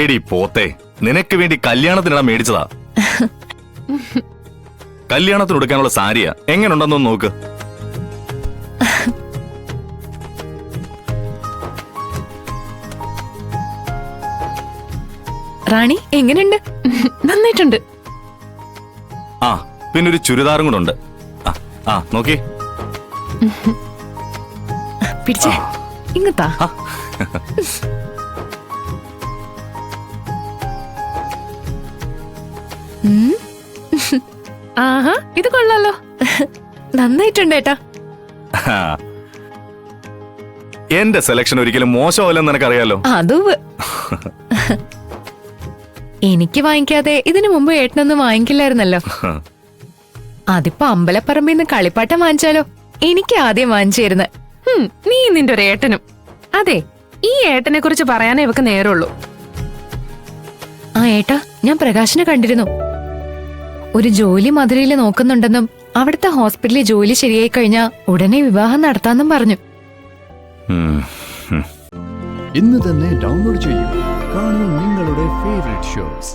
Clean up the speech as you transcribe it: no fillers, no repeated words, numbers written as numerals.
എടി പോത്തെ, നിനക്ക് വേണ്ടി കല്യാണത്തിനിടാ മേടിച്ചതാ. കല്യാണത്തിന് ഉടുക്കാനുള്ള സാരിയാ, എങ്ങനെയുണ്ടെന്നൊന്ന് നോക്ക്. റാണി എങ്ങനെയുണ്ട്? നന്നായിട്ടുണ്ട്. ആ പിന്നെ ഒരു ചുരിദാറും കൂടെ ഉണ്ട്. ആ നോക്കി. പിടിച്ചേ, ഇങ്ങത്താ. ആഹാ, ഇത് കൊള്ളാലോ. നന്നായിട്ടുണ്ട് ഏട്ടാ. എന്റെ സെലക്ഷൻ ഒരിക്കലും മോശമല്ലെന്ന് നിനക്കറിയാലോ. അത് എനിക്ക് വാങ്ങിക്കാതെ ഇതിനു മുമ്പ് ഏട്ടനൊന്നും വാങ്ങിക്കില്ലായിരുന്നല്ലോ. അതിപ്പോ അമ്പലപ്പറമ്പിന്ന് കളിപ്പാട്ടം വാങ്ങിച്ചാലോ? എനിക്ക് ആദ്യം വാങ്ങിച്ചിരുന്നു. നീ നിന്റെ ഒരു ഏട്ടനും. അതെ, ഈ ഏട്ടനെ കുറിച്ച് പറയാനേ ഇവക്ക് നേരമുള്ളൂ. ആ ഏട്ടാ, ഞാൻ പ്രകാശിനെ കണ്ടിരുന്നു. ഒരു ജോലി മധുരയില് നോക്കുന്നുണ്ടെന്നും അവിടുത്തെ ഹോസ്പിറ്റലിൽ ജോലി ശരിയായി കഴിഞ്ഞാ ഉടനെ വിവാഹം നടത്താന്നും പറഞ്ഞു. ഇന്ന് തന്നെ ഡൗൺലോഡ് ചെയ്യൂ. കാണൂ നിങ്ങളുടെ ഫേവറേറ്റ് ഷോസ്.